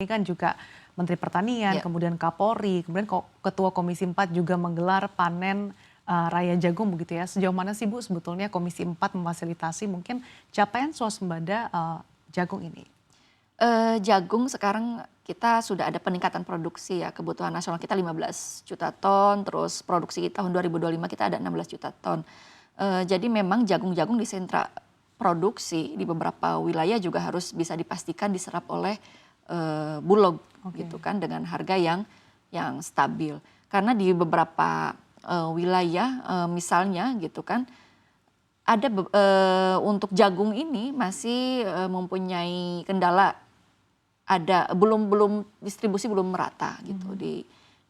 Ini kan juga Menteri Pertanian, Ya, kemudian Kapolri, kemudian Ketua Komisi 4 juga menggelar panen raya jagung begitu ya. Sejauh mana sih Bu sebetulnya Komisi 4 memfasilitasi mungkin capaian swasembada jagung ini? jagung sekarang kita sudah ada peningkatan produksi ya, kebutuhan nasional kita 15 juta ton, terus produksi tahun 2025 kita ada 16 juta ton. Jadi memang jagung-jagung di sentra produksi di beberapa wilayah juga harus bisa dipastikan diserap oleh Bulog Oke. gitu kan dengan harga yang stabil. Karena di beberapa wilayah misalnya gitu kan ada untuk jagung ini masih mempunyai kendala, ada belum belum distribusi belum merata gitu Mhm.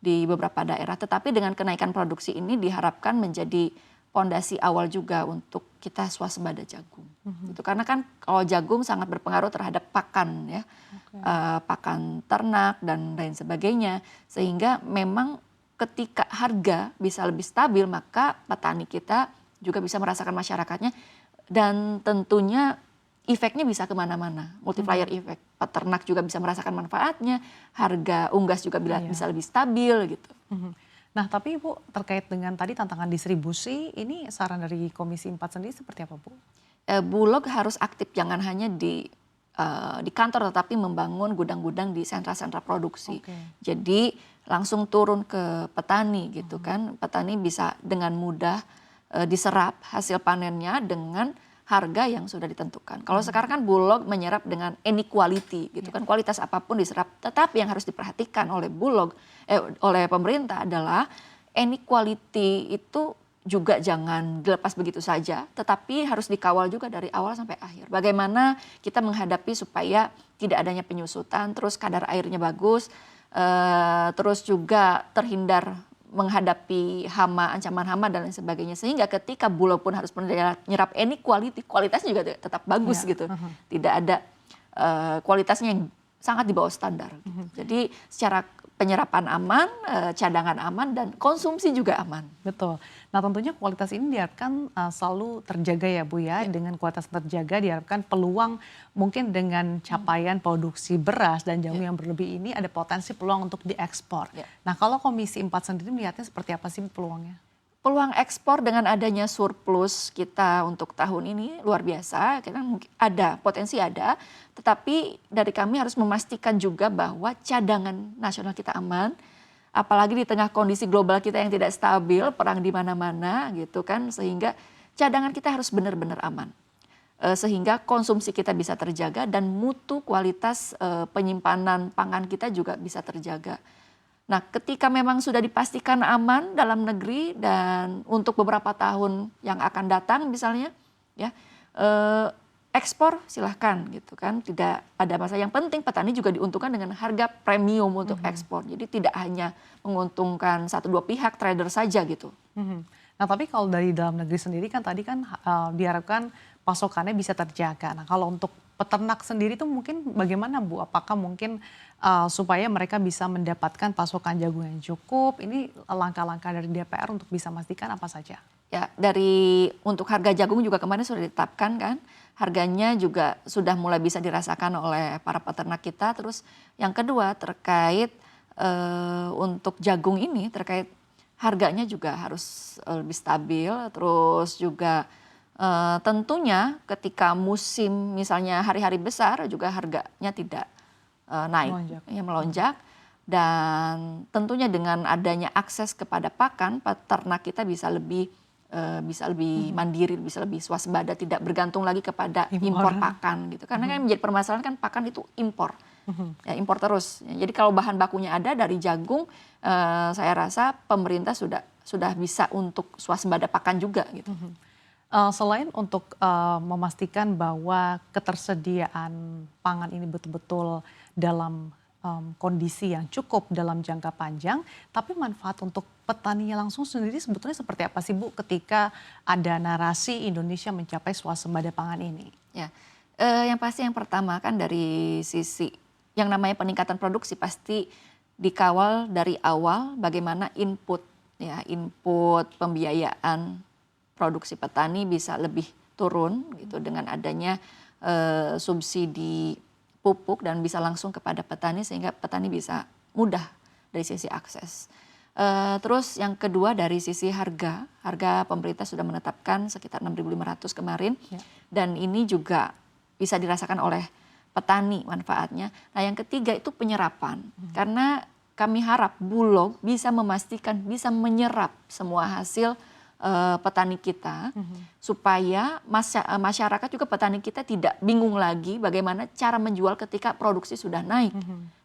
di beberapa daerah. Tetapi dengan kenaikan produksi ini diharapkan menjadi pondasi awal juga untuk kita swasembada jagung. Mhm. Gitu. Karena kan kalau jagung sangat berpengaruh terhadap pakan ya, Oke. pakan ternak dan lain sebagainya. Sehingga memang ketika harga bisa lebih stabil maka petani kita juga bisa merasakan masyarakatnya dan tentunya efeknya bisa kemana-mana, multiplier Mhm. effect. Peternak juga bisa merasakan manfaatnya, harga unggas juga bisa Iya. lebih stabil gitu. Mhm. Nah tapi Bu terkait dengan tadi tantangan distribusi, ini saran dari Komisi 4 sendiri seperti apa Bu? Bulog harus aktif, jangan hanya di kantor tetapi membangun gudang-gudang di sentra-sentra produksi. Oke. Jadi langsung turun ke petani gitu Mhm. kan, petani bisa dengan mudah diserap hasil panennya dengan harga yang sudah ditentukan. Kalau Mhm. sekarang kan Bulog menyerap dengan any quality gitu Ya. kan, kualitas apapun diserap. Tetapi yang harus diperhatikan oleh oleh pemerintah adalah any quality itu juga jangan dilepas begitu saja, tetapi harus dikawal juga dari awal sampai akhir. Bagaimana kita menghadapi supaya tidak adanya penyusutan, terus kadar airnya bagus, terus juga terhindar menghadapi hama, ancaman hama dan lain sebagainya. Sehingga ketika Bulog pun harus menyerap any quality, kualitasnya juga tetap bagus Iya. gitu. Mhm. Tidak ada kualitasnya yang sangat di bawah standar. Gitu. Mhm. Jadi secara penyerapan aman, cadangan aman, dan konsumsi juga aman. Betul. Nah tentunya kualitas ini diharapkan selalu terjaga ya Bu ya. Ya. Dengan kualitas terjaga diharapkan peluang mungkin dengan capaian produksi beras dan Ya. jagung yang berlebih ini ada potensi peluang untuk diekspor. Ya. Nah kalau Komisi 4 sendiri melihatnya seperti apa sih peluangnya? Peluang ekspor dengan adanya surplus kita untuk tahun ini luar biasa, karena mungkin ada, potensi ada, tetapi dari kami harus memastikan juga bahwa cadangan nasional kita aman, apalagi di tengah kondisi global kita yang tidak stabil, perang di mana-mana gitu kan, sehingga cadangan kita harus benar-benar aman. Sehingga konsumsi kita bisa terjaga dan mutu kualitas penyimpanan pangan kita juga bisa terjaga. Nah, ketika memang sudah dipastikan aman dalam negeri dan untuk beberapa tahun yang akan datang misalnya, ya, ekspor silahkan gitu kan, tidak ada masalah. Yang penting petani juga diuntungkan dengan harga premium untuk Mhm. ekspor. Jadi tidak hanya menguntungkan satu dua pihak trader saja gitu. Mhm. Nah tapi kalau dari dalam negeri sendiri kan tadi kan diharapkan pasokannya bisa terjaga. Nah kalau untuk peternak sendiri tuh mungkin bagaimana Bu? Apakah mungkin supaya mereka bisa mendapatkan pasokan jagung yang cukup? Ini langkah-langkah dari DPR untuk bisa memastikan apa saja? Ya, untuk harga jagung juga kemarin sudah ditetapkan kan. Harganya juga sudah mulai bisa dirasakan oleh para peternak kita. Terus yang kedua terkait untuk jagung ini terkait harganya juga harus lebih stabil. Terus juga tentunya ketika musim misalnya hari-hari besar juga harganya tidak naik, Melonjak. ya Mhm. melonjak. Dan tentunya dengan adanya akses kepada pakan, peternak kita bisa lebih Mhm. mandiri, bisa lebih swasembada, tidak bergantung lagi kepada Impor. impor pakan gitu. Karena kan Mhm. yang menjadi permasalahan kan pakan itu impor, Mhm. ya impor terus. Ya, jadi kalau bahan bakunya ada dari jagung, saya rasa pemerintah sudah bisa untuk swasembada pakan juga gitu. Mhm. Selain untuk memastikan bahwa ketersediaan pangan ini betul-betul dalam kondisi yang cukup dalam jangka panjang, tapi manfaat untuk petaninya langsung sendiri sebetulnya seperti apa sih Bu ketika ada narasi Indonesia mencapai swasembada pangan ini? Ya, yang pasti yang pertama kan dari sisi yang namanya peningkatan produksi pasti dikawal dari awal bagaimana input ya, input pembiayaan produksi petani bisa lebih turun gitu dengan adanya subsidi pupuk dan bisa langsung kepada petani sehingga petani bisa mudah dari sisi akses. Terus yang kedua dari sisi harga pemerintah sudah menetapkan sekitar 6.500 kemarin, dan ini juga bisa dirasakan oleh petani manfaatnya. Nah yang ketiga itu penyerapan, karena kami harap Bulog bisa memastikan bisa menyerap semua hasil petani kita, supaya masyarakat juga petani kita tidak bingung lagi bagaimana cara menjual ketika produksi sudah naik.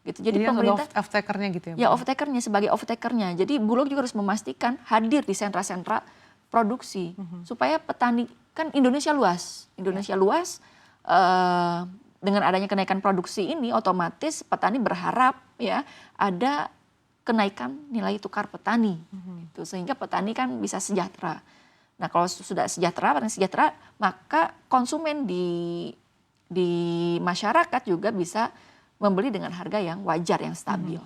Gitu. Jadi pemerintah off-takernya gitu ya? Ya off-takernya, sebagai off-takernya. Jadi Bulog juga harus memastikan hadir di sentra-sentra produksi supaya petani, kan Indonesia luas, dengan adanya kenaikan produksi ini otomatis petani berharap ya ada kenaikan nilai tukar petani, gitu. Sehingga petani kan bisa sejahtera. Nah kalau sudah sejahtera, petani sejahtera, maka konsumen di masyarakat juga bisa membeli dengan harga yang wajar, yang stabil.